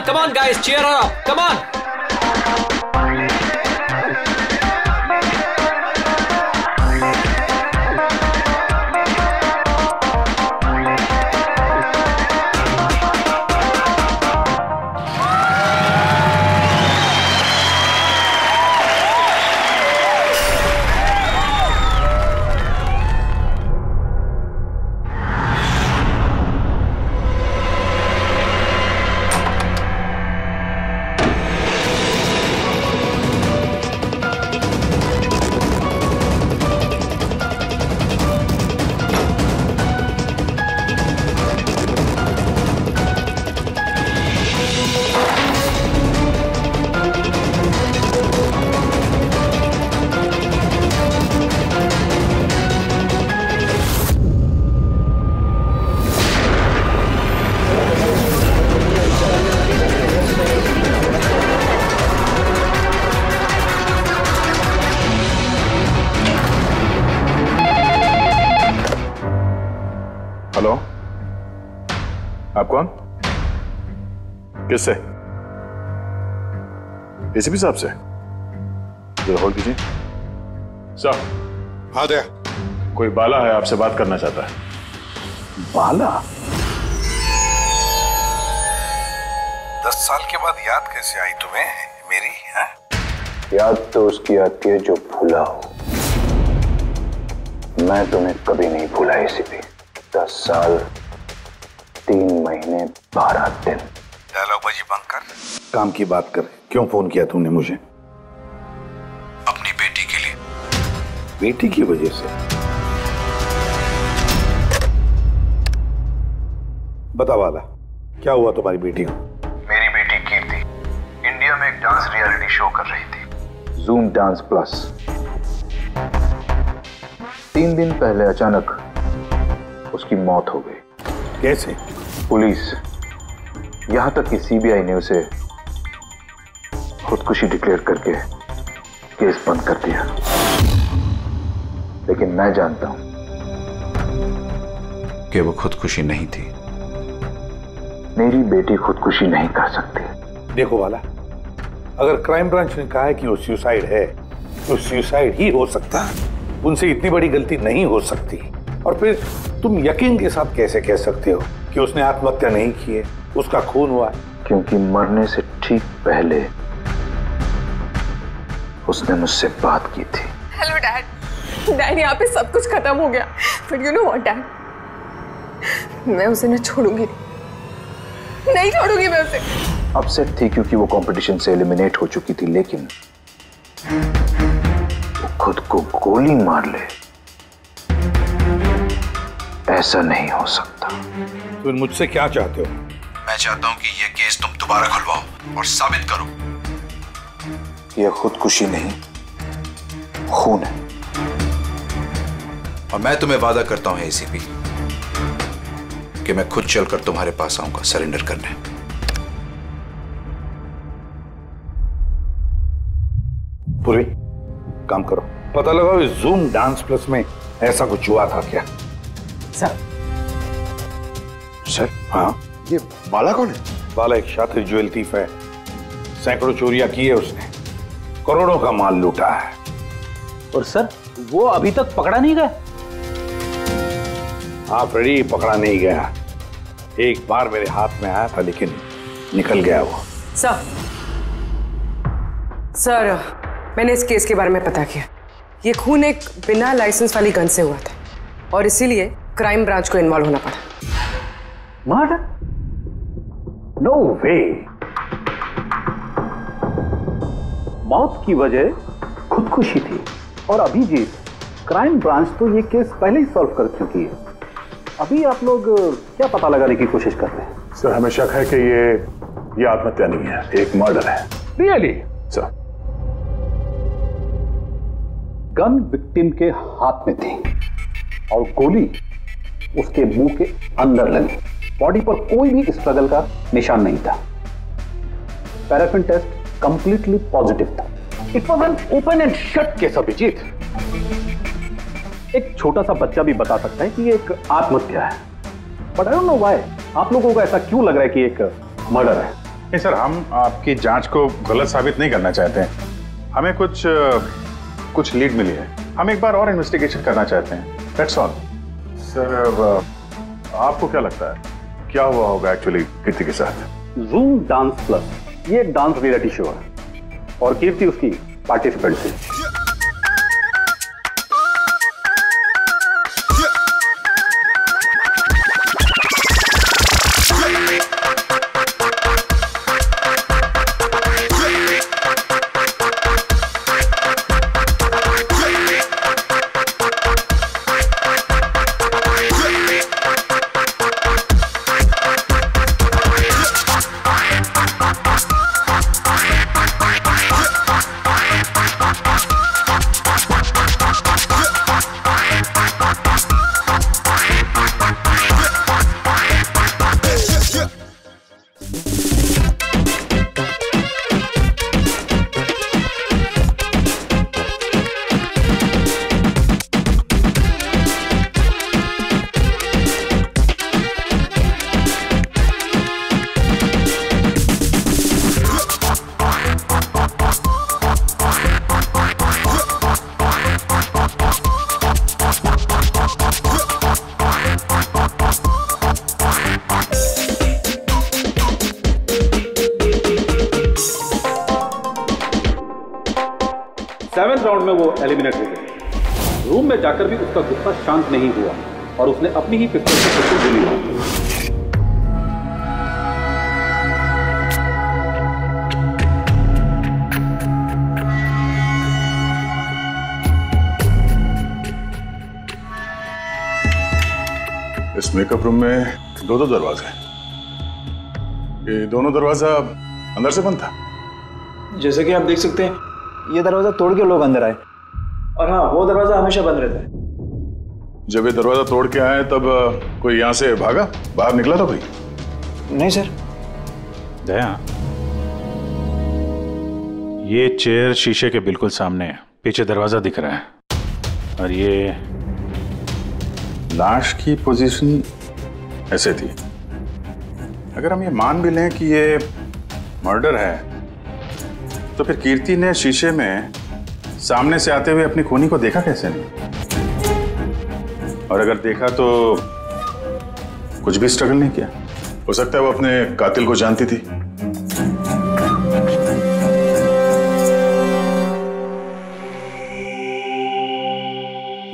Come on guys, cheer her up. Come on. Hello, आप कौन? किससे? एसीपी साहब से? जरा होल्ड कीजिए। सर। हाँ दया। कोई बाला है, आपसे बात करना चाहता है। बाला? 10 साल के बाद याद कैसे आई तुम्हें मेरी? है? याद तो उसकी आती है जो भूला हो। मैं तुम्हें कभी नहीं भूला एसीपी। 10 साल 3 महीने 12 दिन। डायलॉग बाजी बंद कर, काम की बात कर। क्यों फोन किया तूने मुझे? अपनी बेटी के लिए। बेटी की वजह से? बता वाला, क्या हुआ तुम्हारी बेटी को? मेरी बेटी कीर्ति इंडिया में एक डांस रियलिटी शो कर रही थी, जूम डांस प्लस। 3 दिन पहले अचानक उसकी मौत हो गई। कैसे? पुलिस, यहां तक कि सीबीआई ने उसे खुदकुशी डिक्लेयर करके केस बंद कर दिया। लेकिन मैं जानता हूं कि वो खुदकुशी नहीं थी। मेरी बेटी खुदकुशी नहीं कर सकती। देखो वाला, अगर क्राइम ब्रांच ने कहा है कि वो सुसाइड है तो सुसाइड ही हो सकता है। उनसे इतनी बड़ी गलती नहीं हो सकती। और फिर तुम यकीन के साथ कैसे कह सकते हो कि उसने आत्महत्या नहीं की है, उसका खून हुआ? क्योंकि मरने से ठीक पहले उसने मुझसे बात की थी। Hello dad. डैड, यहाँ पे सब कुछ खत्म हो गया। But you know what dad, मैं उसे न छोड़ूंगी, नहीं छोड़ूंगी मैं उसे। अपसेट थी क्योंकि वो कंपटीशन से एलिमिनेट हो चुकी थी, लेकिन वो खुद को गोली मार ले, ऐसा नहीं हो सकता। तुम मुझसे क्या चाहते हो? मैं चाहता हूं कि यह केस तुम दोबारा खुलवाओ और साबित करो यह खुदकुशी नहीं, खून है। और मैं तुम्हें वादा करता हूं एसीपी कि मैं खुद चलकर तुम्हारे पास आऊंगा सरेंडर करने। पूरी काम करो, पता लगाओ इस जूम डांस प्लस में ऐसा कुछ हुआ था क्या? सर? हाँ। ये बाला कौन है? बाला एक शातिर ज्वेल थीफ है। सैकड़ों चोरियां की है उसने, करोड़ों का माल लूटा है। और सर, वो अभी तक पकड़ा नहीं गया? हाँ फ्रेडी, पकड़ा नहीं गया। एक बार मेरे हाथ में आया था लेकिन निकल गया वो। सर, मैंने इस केस के बारे में पता किया। ये खून एक बिना लाइसेंस वाली गन से हुआ था और इसीलिए क्राइम ब्रांच को इन्वॉल्व होना पड़ा। मर्डर? नो वे। मौत की वजह खुदकुशी थी और अभिजीत, क्राइम ब्रांच तो ये केस पहले ही सॉल्व कर चुकी है। अभी आप लोग क्या पता लगाने की कोशिश कर रहे हैं? सर, हमें शक है कि ये आत्महत्या नहीं है, एक मर्डर है। रियली? सर, गन विक्टिम के हाथ में थी और गोली उसके मुंह के अंदर लगी। बॉडी पर कोई भी स्ट्रगल का निशान नहीं था। पैराफिन टेस्ट कंप्लीटली पॉजिटिव था। It was an open and shut case Abhijeet. एक छोटा सा बच्चा भी बता सकता है कि ये एक आत्महत्या है। But I don't know why आप लोगों को ऐसा क्यों लग रहा है कि एक मर्डर है। नहीं सर, हम आपकी जांच को गलत साबित नहीं करना चाहते हैं। हमें कुछ लीड मिली है, हम एक बार और इन्वेस्टिगेशन करना चाहते हैं, दैट्स ऑल। सर आपको क्या लगता है क्या हुआ होगा एक्चुअली कीर्ति के साथ? जूम डांस प्लस ये एक डांस रियलिटी शो है और कीर्ति उसकी पार्टिसिपेंट थी। सेवेंथ राउंड में वो एलिमिनेट हो गई। रूम में जाकर भी उसका गुस्सा शांत नहीं हुआ और उसने अपनी ही पिस्तौल से उसको गोली मारी। इस मेकअप रूम में दो दरवाजे हैं। ये दोनों दरवाजा अंदर से बंद था। जैसे कि आप देख सकते हैं ये दरवाजा तोड़ के लोग अंदर आए और हाँ वो दरवाजा हमेशा बंद रहता है। जब ये दरवाजा तोड़ के आए तब कोई यहां से भागा, बाहर निकला था कोई? नहीं सर। दया, ये चेयर शीशे के बिल्कुल सामने है, पीछे दरवाजा दिख रहा है और ये लाश की पोजीशन ऐसे थी। अगर हम ये मान भी लें कि ये मर्डर है तो फिर कीर्ति ने शीशे में सामने से आते हुए अपनी खूनी को देखा कैसे नहीं? और अगर देखा तो कुछ भी स्ट्रगल नहीं किया? हो सकता है वो अपने कातिल को जानती थी।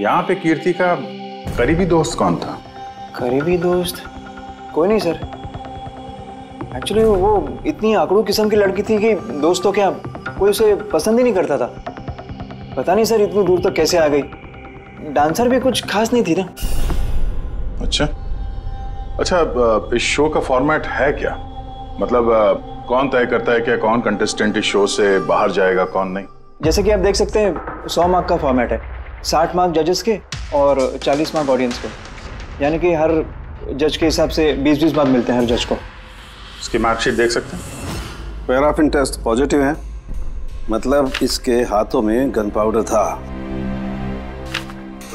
यहां पे कीर्ति का करीबी दोस्त कौन था? करीबी दोस्त कोई नहीं सर। एक्चुअली वो इतनी आंकड़ू किस्म की लड़की थी कि दोस्त तो क्या कोई उसे पसंद ही नहीं करता था। पता नहीं सर इतनी दूर तक कैसे आ गई। डांसर भी कुछ खास नहीं थी ना। अच्छा, इस शो का फॉर्मेट है क्या? मतलब कौन तय करता है कि कौन कंटेस्टेंट इस शो से बाहर जाएगा कौन नहीं? जैसे कि आप देख सकते हैं 100 मार्क का फॉर्मेट है। 60 मार्क जजेस के और 40 मार्क ऑडियंस के, यानी कि हर जज के हिसाब से 20-20 मार्क मिलते हैं हर जज को। इसकी मार्कशीट देख सकते हैं। पैराफिन टेस्ट पॉजिटिव है, मतलब इसके हाथों में गन पाउडर था।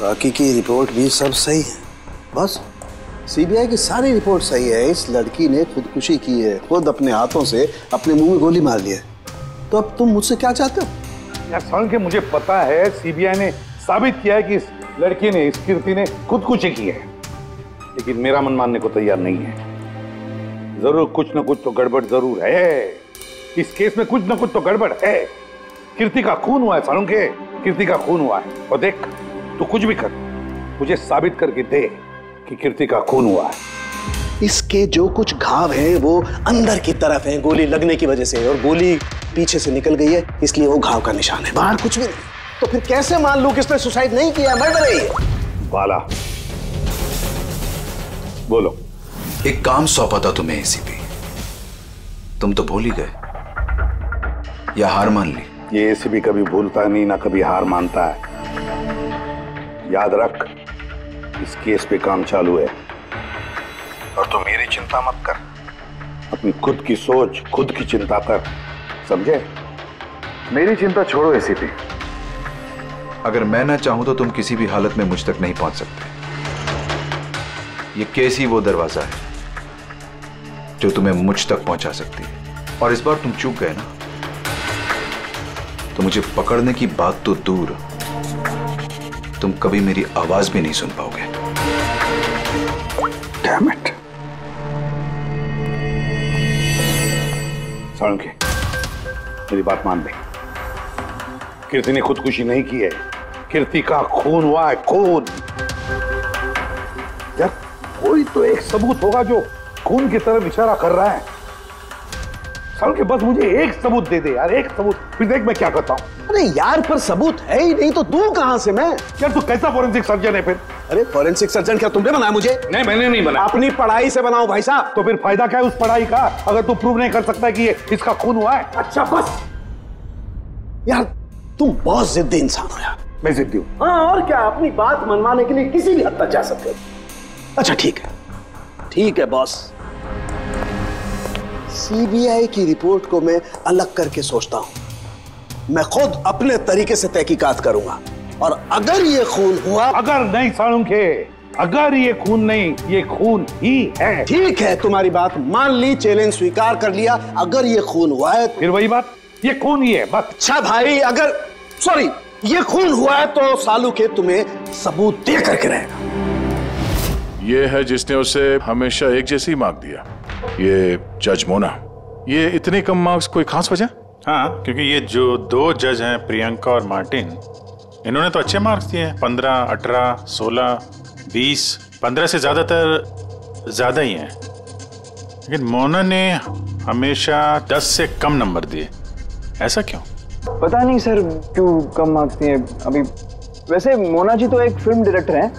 बाकी की रिपोर्ट भी सब सही है। बस सीबीआई की सारी रिपोर्ट सही है। इस लड़की ने खुदकुशी की है, खुद अपने हाथों से अपने मुंह में गोली मार ली है। तो अब तुम मुझसे क्या चाहते हो? यार सुन के मुझे पता है सीबीआई ने साबित किया है कि इस लड़की ने, इस कीर्ति ने खुदकुशी की है, लेकिन मेरा मन मानने को तैयार नहीं है। जरूर कुछ ना कुछ तो गड़बड़ जरूर है। इस केस में कुछ ना कुछ तो गड़बड़ है। कीर्ति का खून हुआ है सारुण के, कीर्ति का खून हुआ है। और देख तू कुछ भी कर, मुझे साबित करके दे कि कीर्ति का खून हुआ है। इसके जो कुछ घाव हैं वो अंदर की तरफ हैं गोली लगने की वजह से, और गोली पीछे से निकल गई है इसलिए वो घाव का निशान है, बाहर कुछ भी नहीं। तो फिर कैसे मान लूं कि इसने सुसाइड नहीं किया, मर्डर है ये? बाला बोलो। एक काम सौंपा था तुम्हें एसीपी, तुम तो भूल ही गए या हार मान ली? ये एसीपी कभी भूलता नहीं ना कभी हार मानता है। याद रख, इस केस पे काम चालू है और तू मेरी चिंता मत कर, अपनी खुद की सोच, खुद की चिंता कर, समझे? मेरी चिंता छोड़ो एसीपी। अगर मैं ना चाहूं तो तुम किसी भी हालत में मुझ तक नहीं पहुंच सकते। ये केस ही वो दरवाजा है जो तुम्हें मुझ तक पहुंचा सकती है। और इस बार तुम चूक गए ना, तो मुझे पकड़ने की बात तो दूर, तुम कभी मेरी आवाज भी नहीं सुन पाओगे। Damn it. साळुंखे, मेरी बात मान ले। कीर्ति ने खुदकुशी नहीं की है, कीर्ति का खून हुआ है, खून। यार कोई तो एक सबूत होगा जो खून की तरफ इशारा कर रहा है। साळुंखे बस मुझे एक सबूत दे दे यार, एक सबूत, फिर देख मैं क्या करता हूं। अरे यार पर सबूत है ही नहीं तो दूं कहां से मैं? यार तू कैसा फॉरेंसिक सर्जन है फिर? अरे फॉरेंसिक सर्जन क्या तुमने बनाया मुझे? नहीं मैंने नहीं बनाया। अपनी पढ़ाई से बनाओ भाई साहब। तो फिर फायदा क्या है उस पढ़ाई का अगर तू प्रूव नहीं कर सकता कि ये इसका खून हुआ है? अच्छा बस यार, तुम बहुत जिद्दी इंसान हो यार। मैं जिद्दी हूं? हाँ और क्या, अपनी बात मनवाने के लिए किसी भी हद तक जा सकते हो। अच्छा ठीक है बॉस, सीबीआई की रिपोर्ट को मैं अलग करके सोचता हूं। मैं खुद अपने तरीके से तहकीकात करूंगा और अगर ये खून हुआ। अगर नहीं साळुंखे, अगर ये खून नहीं, ये खून ही है। ठीक है, तुम्हारी बात मान ली, चैलेंज स्वीकार कर लिया। अगर ये खून हुआ है फिर वही बात, ये खून ही है बस। अच्छा भाई, अगर सॉरी ये खून हुआ है तो साळुंखे तुम्हें सबूत दे करके रहेगा। ये है जिसने उसे हमेशा एक जैसी मार्क दिया, ये जज मोना। ये इतने कम मार्क्स कोई खास वजह? हाँ, क्योंकि ये जो दो जज हैं, प्रियंका और मार्टिन, इन्होंने तो अच्छे मार्क्स दिए हैं, 15, 18, 16, 20, 15 से ज्यादातर ज्यादा ही हैं। लेकिन मोना ने हमेशा 10 से कम नंबर दिए, ऐसा क्यों? पता नहीं सर क्यों कम मार्क्स दिए अभी। वैसे मोना जी तो एक फिल्म डायरेक्टर हैं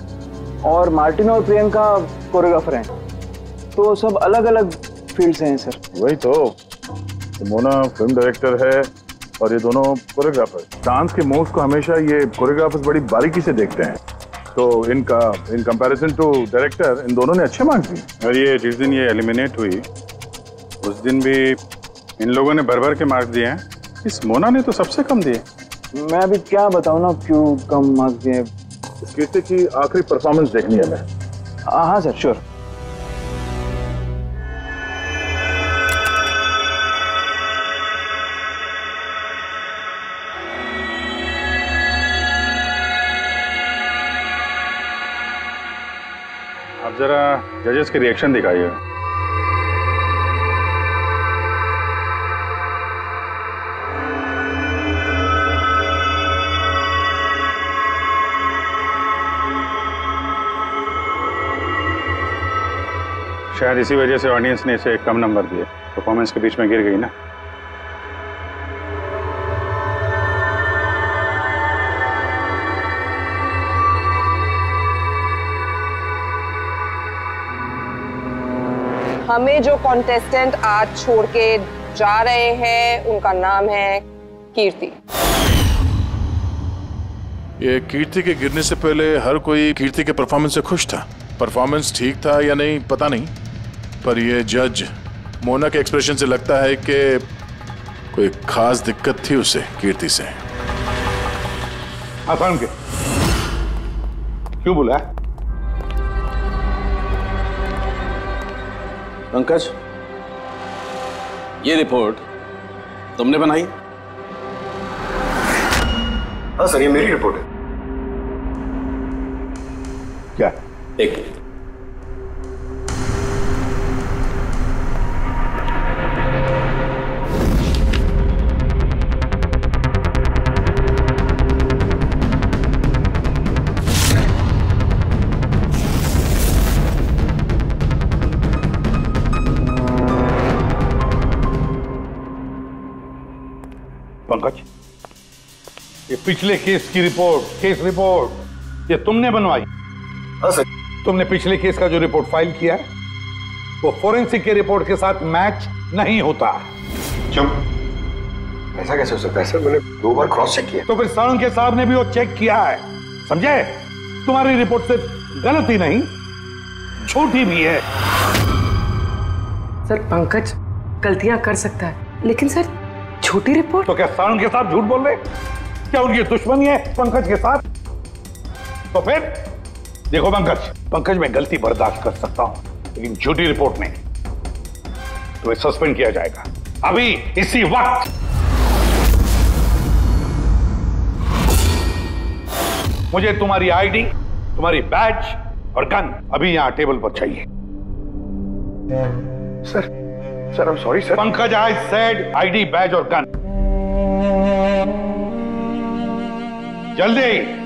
और मार्टिन और प्रियंका कोरियोग्राफर हैं, तो सब अलग अलग फील्ड से हैं सर। वही तो मोना फिल्म डायरेक्टर है और ये दोनों कोरियोग्राफर। डांस के मूव्स को हमेशा ये कोरियोग्राफर्स बड़ी बारीकी से देखते हैं, तो इन कंपैरिजन टू डायरेक्टर इन दोनों ने अच्छे मार्क्स दिए। और ये जिस दिन ये एलिमिनेट हुई उस दिन भी इन लोगों ने भर भर के मार्क्स दिए हैं, इस मोना ने तो सबसे कम दिए। मैं अभी क्या बताऊं ना क्यों कम मार्क्स दिए। कीर्ति की आखिरी परफॉर्मेंस देखनी है हमें। हाँ सर, श्योर। आप जरा जजेस के रिएक्शन दिखाइए। शायद इसी वजह से ऑडियंस ने इसे कम नंबर दिए, परफॉर्मेंस के बीच में गिर गई ना। हमें जो कॉन्टेस्टेंट आज छोड़ के जा रहे हैं उनका नाम है कीर्ति। ये कीर्ति के गिरने से पहले हर कोई कीर्ति के परफॉर्मेंस से खुश था। परफॉर्मेंस ठीक था या नहीं पता नहीं, पर ये जज मोना के एक्सप्रेशन से लगता है कि कोई खास दिक्कत थी उसे कीर्ति से। आसान के क्यों बोला? पंकज, ये रिपोर्ट तुमने बनाई? हाँ सर, ये मेरी रिपोर्ट है। क्या? एक मिनट। पंकज, ये पिछले केस की रिपोर्ट, केस रिपोर्ट ये तुमने बनवाई? हाँ सर। तुमने पिछले केस का जो रिपोर्ट फाइल किया है वो फोरेंसिक के रिपोर्ट के साथ मैच नहीं होता। क्यों? ऐसा कैसे हो सकता है सर? मैंने 2 बार क्रॉस चेक किया। तो फिर साळुंखे साहब ने भी वो चेक किया है, समझे? तुम्हारी रिपोर्ट सिर्फ गलत ही नहीं, झूठी भी है। सर पंकज गलतियां कर सकता है, लेकिन सर छोटी रिपोर्ट। तो क्या साळुंखे साहब झूठ बोल रहे? क्या उनकी दुश्मनी है पंकज के साथ? तो फिर देखो पंकज मैं गलती बर्दाश्त कर सकता हूं, लेकिन झूठी रिपोर्ट नहीं। तुम्हें सस्पेंड किया जाएगा। अभी इसी वक्त। मुझे तुम्हारी आईडी, तुम्हारी बैज और गन अभी यहां टेबल पर चाहिए। Sir I am sorry sir. Pankaj, I said ID, badge और गन। जल्दी।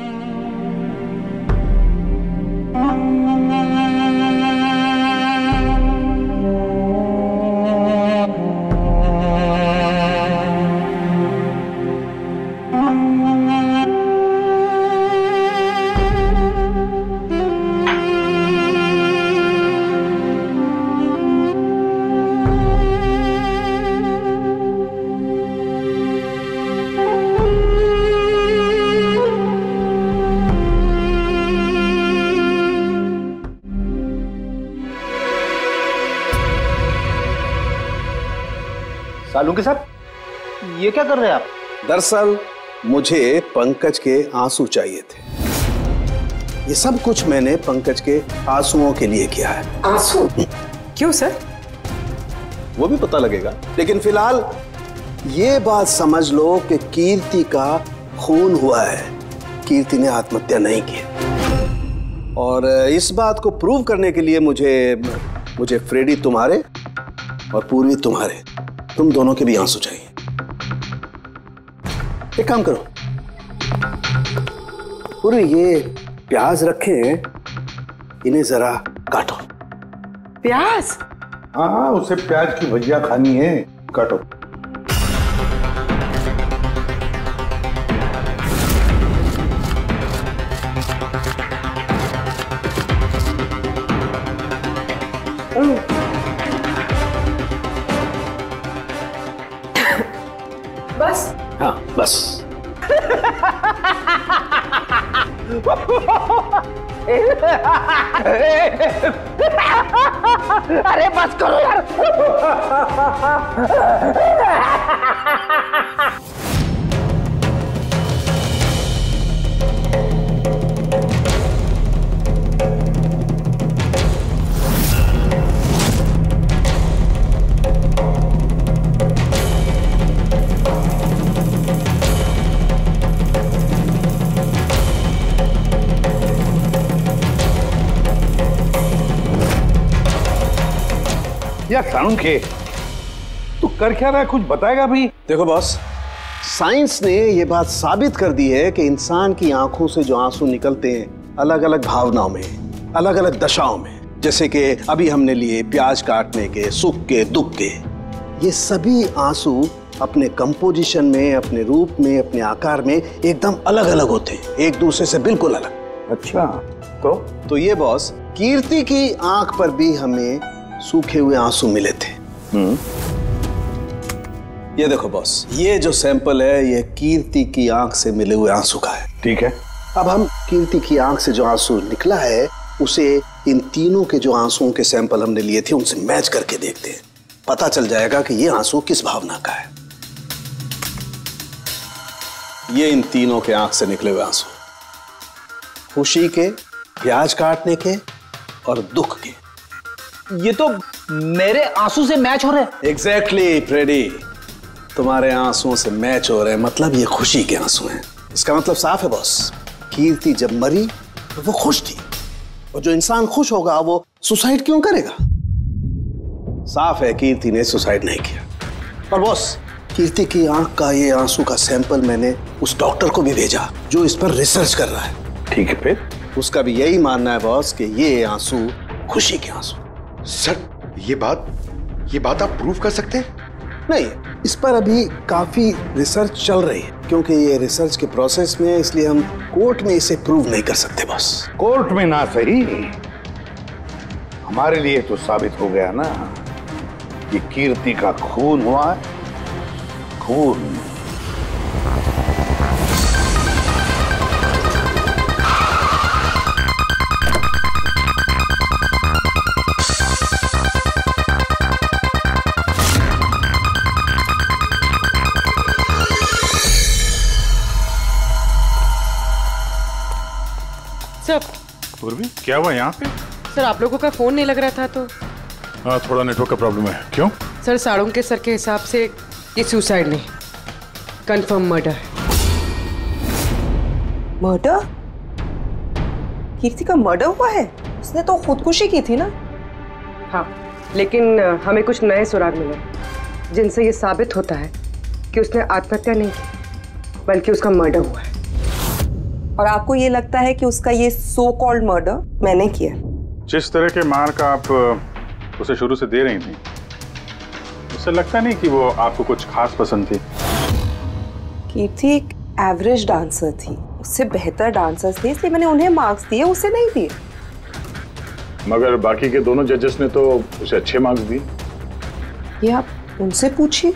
सालुंके साहब, ये क्या कर रहे हैं आप? दरअसल मुझे पंकज के आंसू चाहिए थे। ये सब कुछ मैंने पंकज के आंसुओं के लिए किया है। आंसू? क्यों सर? वो भी पता लगेगा, लेकिन फिलहाल ये बात समझ लो कि कीर्ति का खून हुआ है। कीर्ति ने आत्महत्या नहीं की। और इस बात को प्रूव करने के लिए मुझे फ्रेडी तुम्हारे और पूर्वी तुम्हारे, तुम दोनों के भी आंसू चाहिए। एक काम करो, पूरी ये प्याज रखे हैं, इन्हें जरा काटो। प्याज? हाँ, उसे प्याज की भजिया खानी है, काटो। बस? हाँ बस। अरे बस करो यार। यार सालुंके, तू कर क्या रहा है, कुछ बताएगा भी? देखो बॉस, साइंस ने ये बात साबित कर दी है कि इंसान की आंखों से जो आंसू निकलते हैं अलग अलग भावनाओं में, अलग अलग दशाओं में, जैसे कि अभी हमने लिए प्याज काटने के, सुख के, दुख के, ये सभी आंसू अपने कंपोजिशन में, अपने रूप में, अपने आकार में एकदम अलग अलग होते हैं, एक दूसरे से बिल्कुल अलग। अच्छा, तो ये बॉस, कीर्ति की आंख पर भी हमें सूखे हुए आंसू मिले थे। ये देखो बॉस, ये जो सैंपल है ये कीर्ति की आंख से मिले हुए आंसू का है। ठीक है। अब हम कीर्ति की आंख से जो आंसू निकला है उसे इन तीनों के जो आंसुओं के सैंपल हमने लिए थे उनसे मैच करके देखते हैं, पता चल जाएगा कि ये आंसू किस भावना का है। ये इन तीनों के आंख से निकले हुए आंसू, खुशी के, प्याज काटने के और दुख के। ये तो मेरे आंसू से मैच हो रहे हैं। एग्जैक्टली फ्रेडी, तुम्हारे आंसुओं से मैच हो रहे हैं, मतलब ये खुशी के आंसू हैं। इसका मतलब साफ है बॉस, कीर्ति जब मरी तो वो खुश थी, और जो इंसान खुश होगा वो सुसाइड क्यों करेगा? साफ है कीर्ति ने सुसाइड नहीं किया। और बॉस, कीर्ति की आंख का ये आंसू का सैंपल मैंने उस डॉक्टर को भी भेजा जो इस पर रिसर्च कर रहा है। ठीक है, फिर उसका भी यही मानना है बॉस कि ये आंसू खुशी के आंसू। सर, ये बात आप प्रूव कर सकते हैं? नहीं, इस पर अभी काफी रिसर्च चल रही है, क्योंकि ये रिसर्च के प्रोसेस में, इसलिए हम कोर्ट में इसे प्रूव नहीं कर सकते बॉस। कोर्ट में ना सही, हमारे लिए तो साबित हो गया ना कि कीर्ति का खून हुआ है। खून। सर, पूर्वी, क्या हुआ यहाँ पे? सर आप लोगों का फोन नहीं लग रहा था तो। हाँ, थोड़ा नेटवर्क का प्रॉब्लम है। क्यों? सर, साड़ोंके सर के हिसाब से ये सुसाइड नहीं, कंफर्म मर्डर है। मर्डर? कीर्ति का मर्डर हुआ है? उसने तो खुदकुशी की थी ना? हाँ, लेकिन हमें कुछ नए सुराग मिले जिनसे ये साबित होता है कि उसने आत्महत्या नहीं की, बल्कि उसका मर्डर हुआ है। और आपको ये लगता है कि उसका ये सो कॉल्ड मर्डर मैंने किया? जिस तरह के मार्क आप उसे शुरू से दे रही थी, उससे लगता नहीं कि वो आपको कुछ खास पसंद थी। कीर्ति एक एवरेज डांसर थी, उससे बेहतर डांसर्स थे, इसलिए मैंने उन्हें मार्क्स दिए, उसे नहीं दिए। मगर बाकी के दोनों जजेस ने तो उसे अच्छे मार्क्स दिए। ये आप उनसे पूछिए,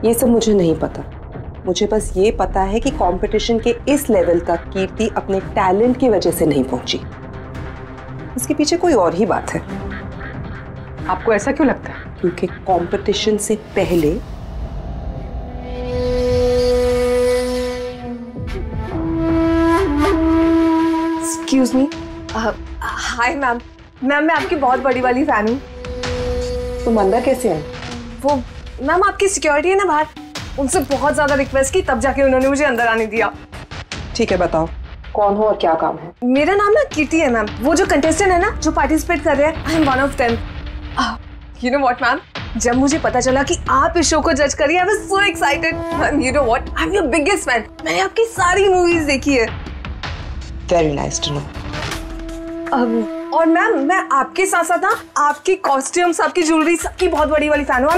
ये सब मुझे नहीं पता। मुझे बस ये पता है कि कंपटीशन के इस लेवल तक कीर्ति अपने टैलेंट की वजह से नहीं पहुंची। इसके पीछे कोई और ही बात है। आपको ऐसा क्यों लगता है? क्योंकि कंपटीशन से पहले एक्सक्यूज मी। हाय मैम, मैं आपकी बहुत बड़ी वाली फैन हूँ। तुम अंदर कैसे आए? वो मैम आपकी सिक्योरिटी है ना बाहर, उनसे बहुत ज्यादा रिक्वेस्ट की, तब जाके उन्होंने मुझे अंदर आने दिया। ठीक है, बताओ कौन हो और क्या काम है? मेरा नाम ना कीर्ति है मैम। वो जो कंटेस्टेंट है ना जो पार्टिसिपेट कर रहे हैं, I am one of them. You know what ma'am, जब मुझे पता चला कि आप इस शो को जज करिए, I was so excited. Ma'am you know what, I am your biggest fan. मैंने आपकी सारी मूवीज देखी है। Very nice to know. और मैम मैं आपके साथ साथ ना आपकी कॉस्ट्यूम्स, आपकी ज्वेलरी, सबकी बहुत बड़ी वाली फैन हूँ।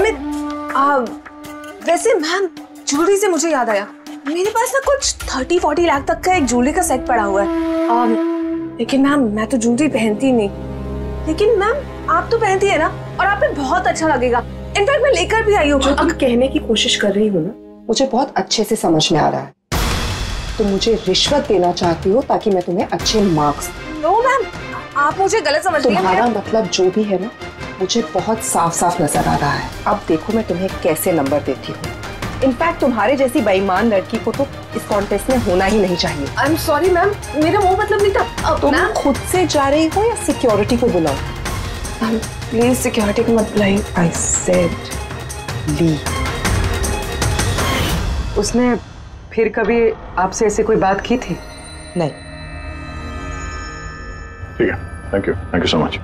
वैसे मैम ज्वेलरी से मुझे याद आया, मेरे पास ना कुछ 30-40 लाख तक का एक ज्वेलरी का सेट पड़ा हुआ है। लेकिन मैम मैं तो ज्वेलरी पहनती नहीं। लेकिन मैम आप तो पहनती है ना, और आप पे बहुत अच्छा लगेगा। इनफैक्ट मैं लेकर भी आई हूँ। जो तुम कहने की कोशिश कर रही हो ना, मुझे बहुत अच्छे से समझ में आ रहा है। तुम मुझे रिश्वत देना चाहती हो ताकि मैं तुम्हें अच्छे मार्क्स। नो मैम, आप मुझे गलत समझ रही हैं। तुम्हारा मतलब जो भी है ना, मुझे बहुत साफ साफ नजर आ रहा है। अब देखो मैं तुम्हें कैसे नंबर देती हूँ। इनफैक्ट तुम्हारे जैसी बेईमान लड़की को तो इस कॉन्टेस्ट में होना ही नहीं चाहिए। आई एम सॉरी मैम, मेरा वो मतलब नहीं था। तुम खुद से जा रही हो या सिक्योरिटी को बुलाओ? प्लीज सिक्योरिटी को मत बुलाइए। आई सेड ली। उसने फिर कभी आपसे ऐसे कोई बात की थी? नहीं। ठीक है, thank you so much.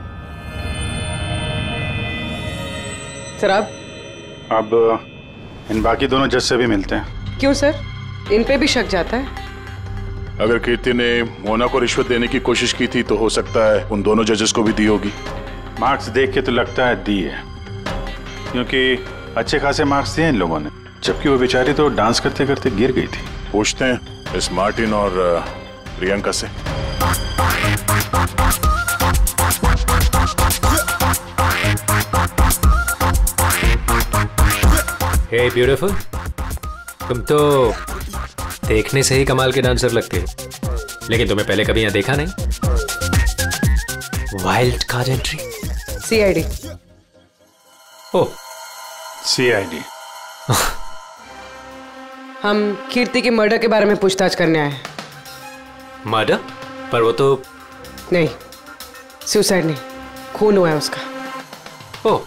Sir अब इन बाकी दोनों जज से भी मिलते हैं। क्यों सर, इन पे भी शक जाता है? अगर कीर्ति ने मोना को रिश्वत देने की कोशिश की थी तो हो सकता है उन दोनों जजेस को भी दी होगी। मार्क्स देख के तो लगता है दी है, क्योंकि अच्छे खासे मार्क्स दिए इन लोगों ने, जबकि वो बेचारी तो डांस करते करते गिर गई थी। पूछते हैं इस मार्टिन और प्रियंका से। हे ब्यूटीफुल, तुम तो देखने से ही कमाल के डांसर लगते हो, लेकिन तुम्हें पहले कभी यहाँ देखा नहीं। Wild card entry, CID. Oh, CID. हम कीर्ति के मर्डर के बारे में पूछताछ करने आए हैं। मर्डर? पर वो तो नहीं, सुसाइड नहीं, खून हुआ है उसका। ओह,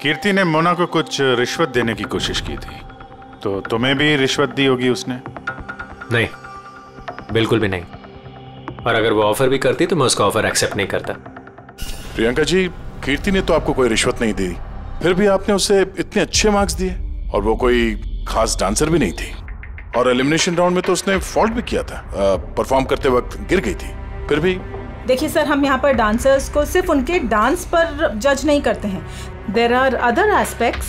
कीर्ति ने मोना को कुछ रिश्वत देने की कोशिश की थी, तो तुम्हें भी रिश्वत दी होगी उसने? नहीं, बिल्कुल भी नहीं। और अगर वो ऑफर भी करती तो मैं उसका ऑफर एक्सेप्ट नहीं करता। प्रियंका जी, कीर्ति ने तो आपको कोई रिश्वत नहीं दी, फिर भी आपने उसे इतने अच्छे मार्क्स दिए, और वो कोई खास डांसर भी नहीं थी, और एलिमिनेशन राउंड में तो उसने फॉल्ट भी किया था, परफॉर्म करते वक्त गिर गई थी, फिर भी। देखिए सर, हम यहाँ पर डांसर्स को सिर्फ उनके डांस पर जज नहीं करते हैं। There are other aspects.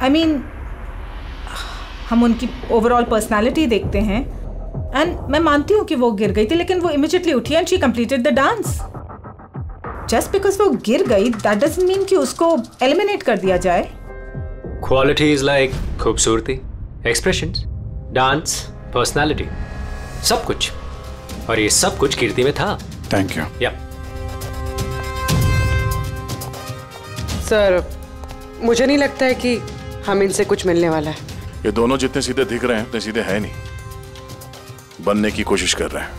I mean, हम उनकी ओवरऑल पर्सनालिटी देखते हैं। एंड मैं मानती हूँ कि वो गिर गई थी, लेकिन वो इमीडिएटली उठी and she completed the dance. Just because वो गिर गई दैट डजंट मीन कि उसको एलिमिनेट कर दिया जाए। क्वालिटीज लाइक खूबसूरती, एक्सप्रेशंस, डांस, पर्सनालिटी, सब कुछ, और ये सब कुछ कीर्ति में था। Thank you. या सर, मुझे नहीं लगता है कि हम इनसे कुछ मिलने वाला है। ये दोनों जितने सीधे दिख रहे हैं उतने सीधे हैं नहीं, बनने की कोशिश कर रहे हैं।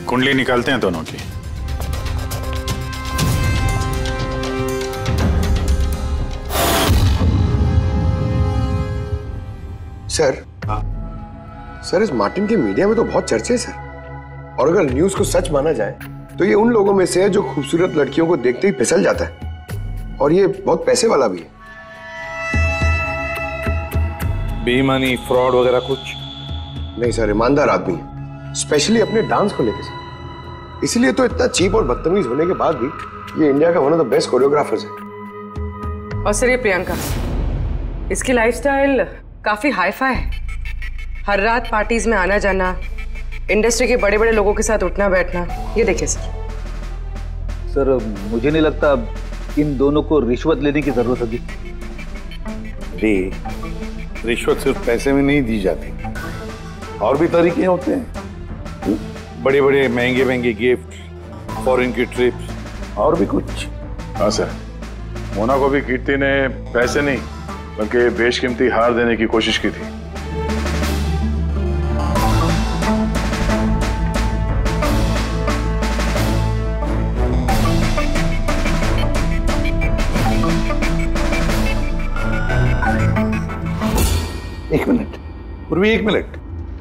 कुंडली निकालते हैं दोनों की। सर इस मार्टिन के मीडिया में तो बहुत चर्चे हैं सर, और अगर न्यूज को सच माना जाए तो ये उन लोगों में से है जो खूबसूरत लड़कियों को देखते ही फिसल जाता है, और ये बहुत पैसे वाला भी है। बेईमानी, फ्रॉड वगैरह कुछ नहीं सर, ईमानदार आदमी है, स्पेशली अपने डांस को लेकर सर। इसलिए तो इतना चीप और बदतमीज होने के बाद भी ये इंडिया का one of the best choreographers है। और सर ये प्रियंका, इसकी लाइफस्टाइल काफी हाई-फाई है। हर रात पार्टीज में आना जाना, इंडस्ट्री के बड़े बड़े लोगों के साथ उठना बैठना, ये देखिए सर मुझे नहीं लगता इन दोनों को रिश्वत लेने की जरूरत होगी। रिश्वत सिर्फ पैसे में नहीं दी जाती, और भी तरीके होते हैं, बड़े बड़े महंगे महंगे गिफ्ट, फॉरेन की ट्रिप्स और भी कुछ। हाँ सर, मोना को भी कीर्ति ने पैसे नहीं बल्कि बेशकीमती हार देने की कोशिश की थी। एक मिनट पूर्वी, एक मिनट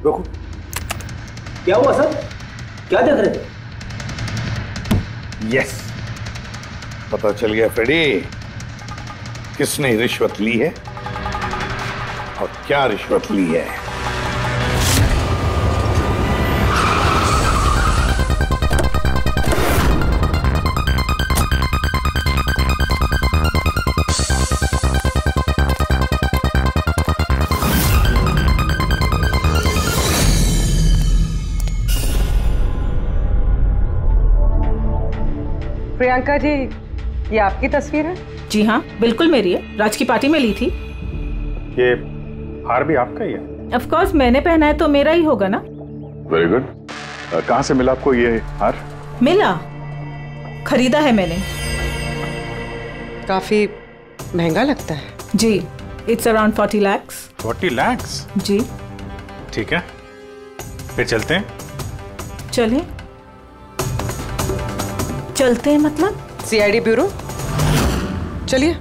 रुको। क्या हुआ सर, क्या देख रहे थे? यस, पता चल गया फ्रेडी, किसने रिश्वत ली है और क्या रिश्वत ली है। प्रियंका जी, ये आपकी तस्वीर है? जी हाँ, बिल्कुल मेरी है, राज की पार्टी में ली थी। ये हार भी आपका ही है? ऑफ कोर्स, मैंने पहना है तो मेरा ही होगा ना। Very good. कहाँ से मिला आपको ये हार? मिला, खरीदा है मैंने। काफी महंगा लगता है। जी, इट्स अराउंड 40 लाख। 40 लाख? जी। ठीक है, फिर चलते हैं। चलें? चलते हैं मतलब? सीआईडी ब्यूरो, चलिए।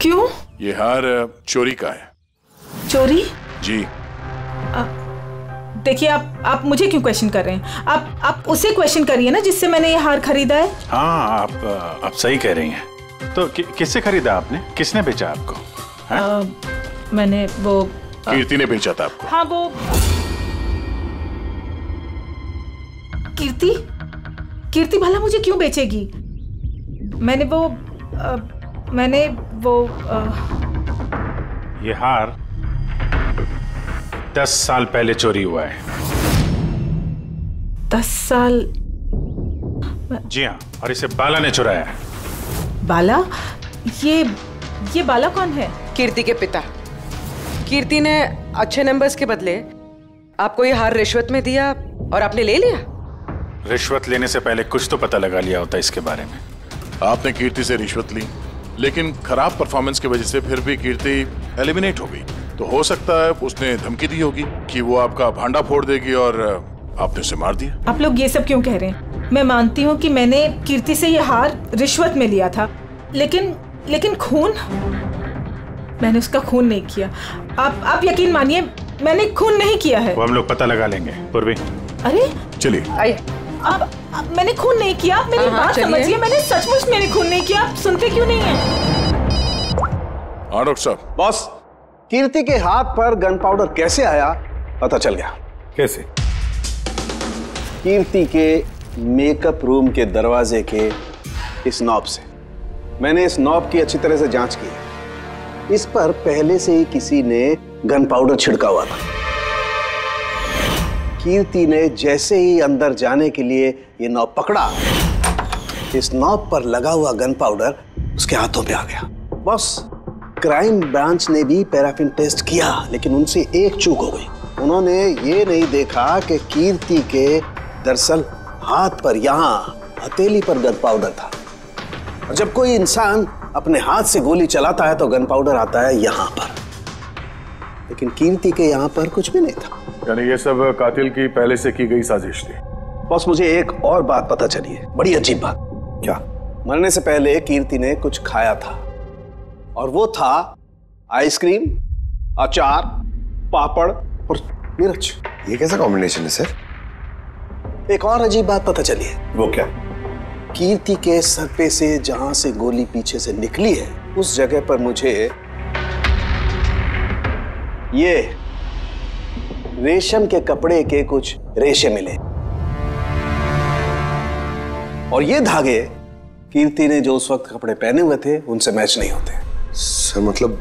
क्यों? ये हार चोरी का है। चोरी? जी। देखिए, आप मुझे क्यों क्वेश्चन कर रहे हैं? आप उसे क्वेश्चन करिए ना जिससे मैंने ये हार खरीदा है। हाँ, आप सही कह रही हैं। तो किससे खरीदा आपने? किसने बेचा आपको? मैंने वो कीर्ति ने बेचा था आपको। हाँ, वो कीर्ति भला मुझे क्यों बेचेगी? मैंने वो ये हार 10 साल पहले चोरी हुआ है। 10 साल? जी हाँ, और इसे बाला ने चुराया है। बाला? ये बाला कौन है? कीर्ति के पिता। कीर्ति ने अच्छे नंबर्स के बदले आपको ये हार रिश्वत में दिया और आपने ले लिया। रिश्वत लेने से पहले कुछ तो पता लगा लिया होता इसके बारे में। आपने कीर्ति से रिश्वत ली, लेकिन खराब परफॉर्मेंस की वजह से फिर भी कीर्ति एलिमिनेट हो गई। तो हो सकता है उसने धमकी दी होगी कि वो आपका भांडा फोड़ देगी और आपने उसे मार दिया। आप लोग ये सब क्यों कह रहे हैं? मैं मानती हूँ कि मैंने कीर्ति से ये हार रिश्वत में लिया था, लेकिन खून? मैंने उसका खून नहीं किया। आप यकीन मानिए, मैंने खून नहीं किया है। वो हम लोग पता लगा लेंगे। पूर्वी, अरे चलिए। आइए। अब मैंने खून नहीं किया, आप मेरी बात समझिए। मैंने सचमुच मैंने खून नहीं किया। आप सुनते क्यों नहीं हैं? हाँ डॉक्टर साहब। बॉस, कीर्ति के हाथ पर गन पाउडर कैसे आया पता चल गया। कैसे? कीर्ति के मेकअप रूम के दरवाजे के इस नॉब से। मैंने इस नॉब की अच्छी तरह से जांच की। इस पर पहले से ही किसी ने गन पाउडर छिड़का हुआ था। कीर्ति ने जैसे ही अंदर जाने के लिए ये नॉब पकड़ा, इस नॉब पर लगा हुआ गन पाउडर उसके हाथों पे आ गया। बॉस, क्राइम ब्रांच ने भी पैराफिन टेस्ट किया, लेकिन उनसे एक चूक हो गई। उन्होंने ये नहीं देखा कि कीर्ति के दरअसल हाथ पर, यहाँ हथेली पर गन पाउडर था। और जब कोई इंसान अपने हाथ से गोली चलाता है तो गन पाउडर आता है यहाँ पर, लेकिन कीर्ति के यहाँ पर कुछ भी नहीं था। यानी ये सब कातिल की पहले से की गई साजिश थी। बॉस, मुझे एक और बात पता चली है, बड़ी अजीब बात। क्या? मरने से पहले कीर्ति ने कुछ खाया था, और वो था आइसक्रीम, अचार पापड़ और मिर्च। ये कैसा कॉम्बिनेशन है सर? एक और अजीब बात पता चली है। वो क्या? कीर्ति के सर पे से जहां से गोली पीछे से निकली है उस जगह पर मुझे ये रेशम के कपड़े के कुछ रेशे मिले और ये धागे कीर्ति ने जो उस वक्त कपड़े पहने हुए थे उनसे मैच नहीं होते। सर मतलब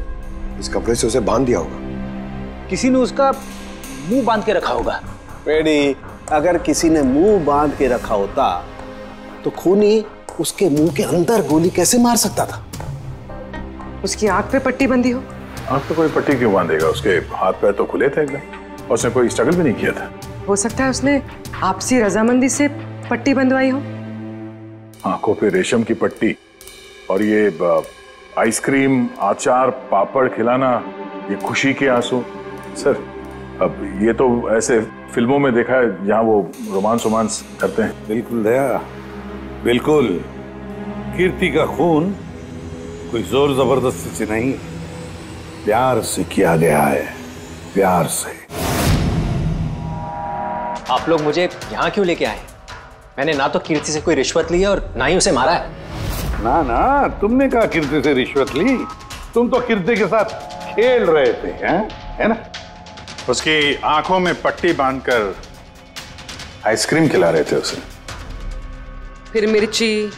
इस कपड़े से उसे बांध दिया होगा। किसी ने उसका मुंह बांध के रखा होगा। पेड़ी, अगर किसी ने मुंह बांध के रखा होता तो खूनी उसके मुंह के अंदर गोली कैसे मार सकता था? उसकी आंख पे पट्टी बंधी हो? आंख पे कोई पट्टी क्यों बांधेगा? उसके हाथ पैर तो खुले थे एकदम और उसने कोई स्ट्रगल भी नहीं किया था। हो सकता है उसने आपसी रजामंदी से पट्टी बंधवाई हो। आंखों पे रेशम की पट्टी और ये आइसक्रीम, अचार, पापड़ खिलाना, ये खुशी के आंसू। सर अब ये तो ऐसे फिल्मों में देखा है जहां वो रोमांस करते हैं। बिल्कुल दया, बिल्कुल। कीर्ति का खून कोई जोर जबरदस्ती से नहीं, प्यार से किया गया है, प्यार से। आप लोग मुझे यहाँ क्यों लेके आए? मैंने ना तो कीर्ति से कोई रिश्वत ली है और ना ही उसे मारा है। ना ना, तुमने कहा कीर्ति से रिश्वत ली? तुम तो कीर्ति के साथ खेल रहे थे, हैं? है ना? उसकी आंखों में पट्टी बांधकर आइसक्रीम खिला रहे थे उसे। फिर मिर्ची,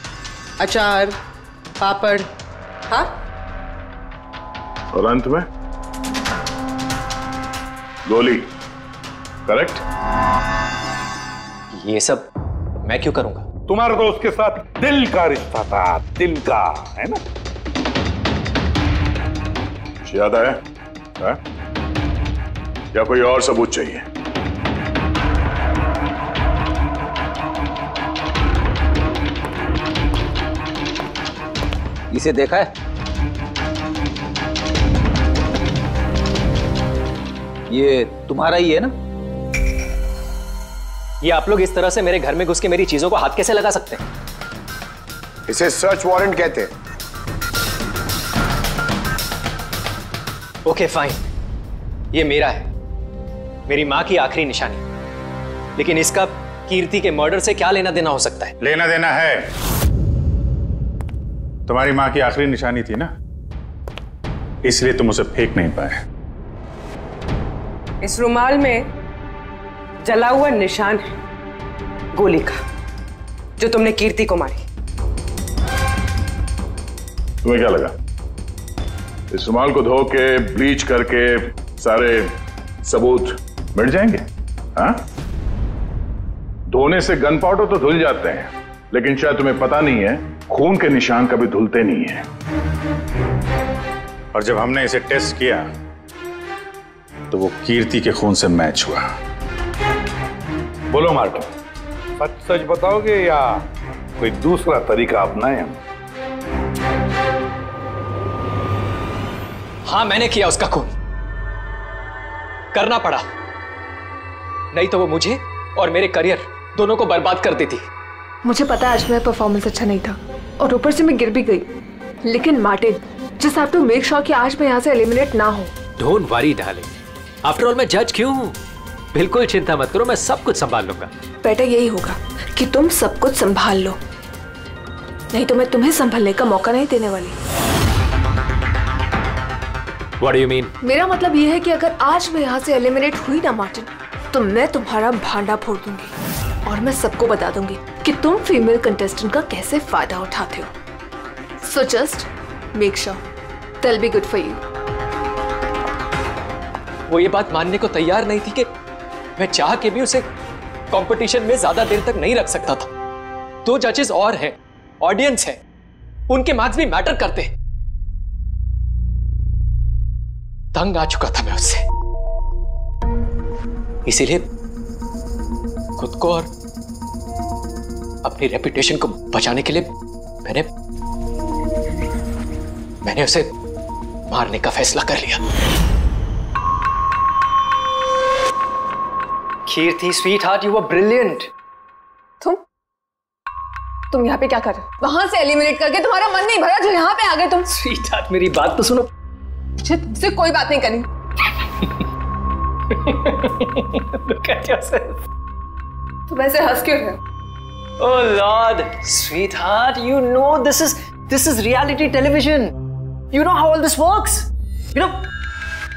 अचार, पापड़, हाँ? और अंत में गोली। करेक्ट? ये सब मैं क्यों करूंगा? तुम्हारा तो उसके साथ दिल का रिश्ता था, दिल का, है ना? याद आया? है? या कोई और सबूत चाहिए? इसे देखा है? ये तुम्हारा ही है ना? ये आप लोग इस तरह से मेरे घर में घुस के मेरी चीजों को हाथ कैसे लगा सकते हैं? इसे सर्च वारंट कहते हैं। ओके फाइन, ये मेरा है, मेरी मां की आखिरी निशानी। लेकिन इसका कीर्ति के मर्डर से क्या लेना देना हो सकता है? लेना देना है। तुम्हारी मां की आखिरी निशानी थी ना, इसलिए तुम उसे फेंक नहीं पाए। इस रुमाल में जला हुआ निशान है गोली का, जो तुमने कीर्ति को मारी। तुम्हें क्या लगा इस रुमाल को धो के ब्लीच करके सारे सबूत मिट जाएंगे? हाँ? धोने से गन पाउडर तो धुल जाते हैं, लेकिन शायद तुम्हें पता नहीं है खून के निशान कभी धुलते नहीं हैं। और जब हमने इसे टेस्ट किया तो वो कीर्ति के खून से मैच हुआ। बोलो मार्टिन, सच सच बताओगे या कोई दूसरा तरीका अपनाएं हम? हाँ, मैंने किया उसका खून, करना पड़ा, नहीं तो वो मुझे और मेरे करियर दोनों को बर्बाद कर देती। मुझे पता है आज मेरा परफॉर्मेंस अच्छा नहीं था और ऊपर से मैं गिर भी गई, लेकिन Martin, just have to make sure कि आज मैं यहाँ से एलिमिनेट ना हो। Don't worry darling, after all मैं जज क्यों हूँ? बिल्कुल चिंता मत करो, मैं सब कुछ संभाल लूंगा। बेटा यही होगा कि तुम सब कुछ संभाल लो, नहीं तो मैं तुम्हें संभालने का मौका नहीं देने वाली। What do you mean? मेरा मतलब ये है कि अगर आज मैं यहाँ से एलिमिनेट हुई ना मार्टिन, तो मैं तुम्हारा भांडा फोड़ दूंगी और मैं सबको बता दूंगी कि तुम फीमेल कंटेस्टेंट का कैसे फायदा उठाते हो। So just make sure that'll be good for you. वो ये बात मानने को तैयार नहीं थी कि मैं चाह के भी उसे कंपटीशन में ज्यादा देर तक नहीं रख सकता था। 2 जजेस और हैं, ऑडियंस है, उनके मार्क्स भी मैटर करते हैं। तंग आ चुका था मैं उससे, इसीलिए खुद को और अपनी रेपुटेशन को बचाने के लिए मैंने उसे मारने का फैसला कर लिया। कीर्ति स्वीटहार्ट, यू वर ब्रिलियंट। तुम यहाँ पे क्या कर रहे हो? वहां से एलिमिनेट करके तुम्हारा मन नहीं भरा जो यहाँ पे आ गए तुम। स्वीटहार्ट, मेरी बात तो सुनो। मुझे तुमसे कोई बात नहीं करनी। Look at yourself. तो वैसे हंस क्यों रहे? Oh Lord, sweetheart, you know this is reality television. You know how all this works. You know,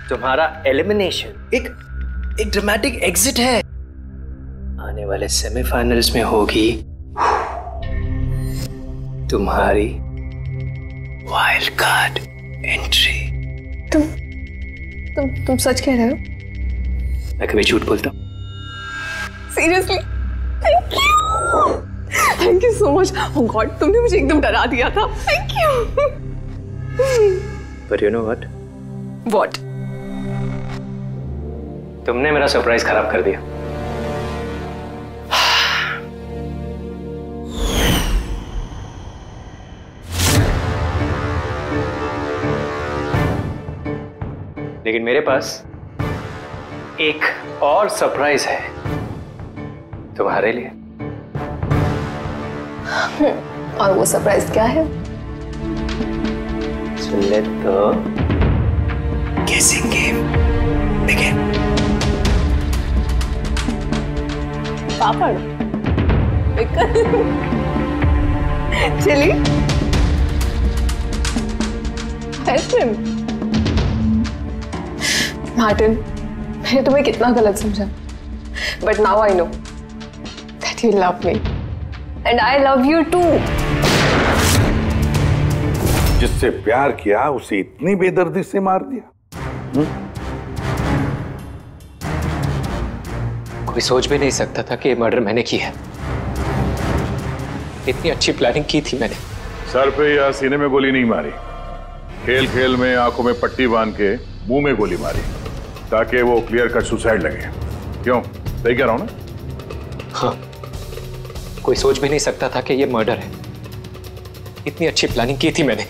तुम्हारा एलिमिनेशन एक ड्रामेटिक एग्जिट है। आने वाले सेमीफाइनल्स में होगी तुम्हारी वाइल्ड कार्ड एंट्री। तुम सच कह रहे हो? मैं कभी झूठ बोलता हूँ? Seriously? Thank you so much. Oh God, तुमने मुझे एकदम डरा दिया था। Thank you. But you know what? What? तुमने मेरा सरप्राइज खराब कर दिया। लेकिन मेरे पास एक और सरप्राइज है तुम्हारे लिए। और वो सरप्राइज क्या है? So let the guessing game begin. Papad, chilli, ice cream. Martin, मैंने तुम्हें कितना गलत समझा, but now I know that you love me and I love you too. जिससे प्यार किया उसे इतनी बेदर्दी से मार दिया। कोई सोच भी नहीं सकता था कि ये मर्डर मैंने किया है। इतनी अच्छी प्लानिंग की थी मैंने। सर पे या सीने में गोली नहीं मारी, खेल खेल में आंखों में पट्टी बांध के मुंह में गोली मारी ताकि वो क्लियर कट सुसाइड लगे। क्यों, सही कह रहा हूं ना? हाँ, कोई सोच भी नहीं सकता था कि ये मर्डर है। इतनी अच्छी प्लानिंग की थी मैंने।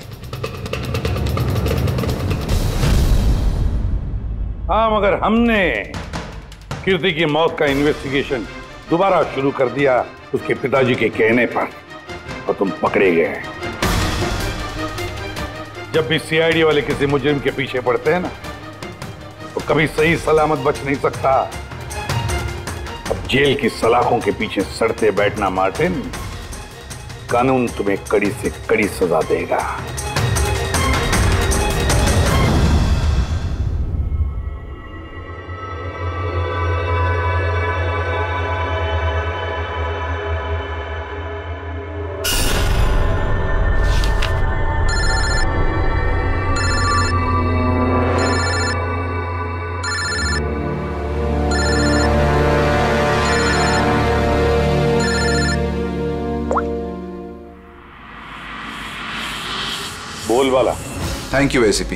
हाँ, मगर हमने कीर्ति की मौत का इन्वेस्टिगेशन दोबारा शुरू कर दिया उसके पिताजी के कहने पर, और तुम पकड़े गए। जब भी सीआईडी वाले किसी मुजरिम के पीछे पड़ते हैं ना, तो कभी सही सलामत बच नहीं सकता। अब जेल की सलाखों के पीछे सड़ते बैठना मार्टिन, कानून तुम्हें कड़ी से कड़ी सजा देगा। बोल वाला। थैंक यू एसीपी,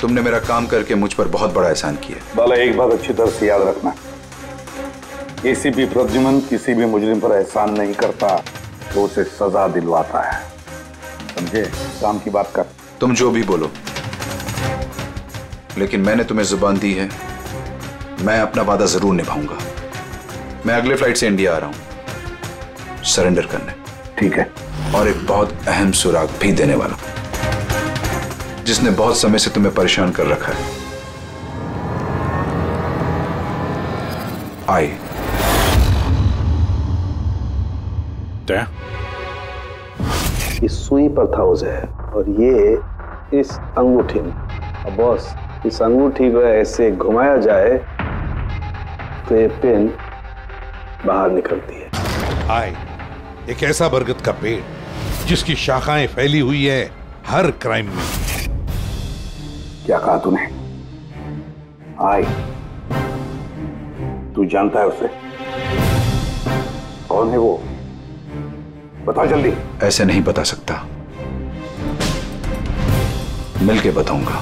तुमने मेरा काम करके मुझ पर बहुत बड़ा एहसान किया। बाला, एक बात अच्छी तरह से याद रखना, एसीपी प्रद्युमन किसी भी मुजरिम पर एहसान नहीं करता तो उसे सजा दिलवाता है, समझे? काम की बात कर। तुम जो भी बोलो, लेकिन मैंने तुम्हें जुबान दी है, मैं अपना वादा जरूर निभाऊंगा। मैं अगले फ्लाइट से इंडिया आ रहा हूं सरेंडर करने। ठीक है। और एक बहुत अहम सुराग भी देने वाला, जिसने बहुत समय से तुम्हें परेशान कर रखा है। आई ये सुई पर थाउज है और ये इस अंगूठी में। अब बॉस, इस अंगूठी को ऐसे घुमाया जाए तो ये पिन बाहर निकलती है। आई एक ऐसा बरगद का पेड़ जिसकी शाखाएं फैली हुई है हर क्राइम में। क्या कहा तूने? आई, तू जानता है उसे? कौन है वो? बता जल्दी। ऐसे नहीं बता सकता, मिलके बताऊंगा।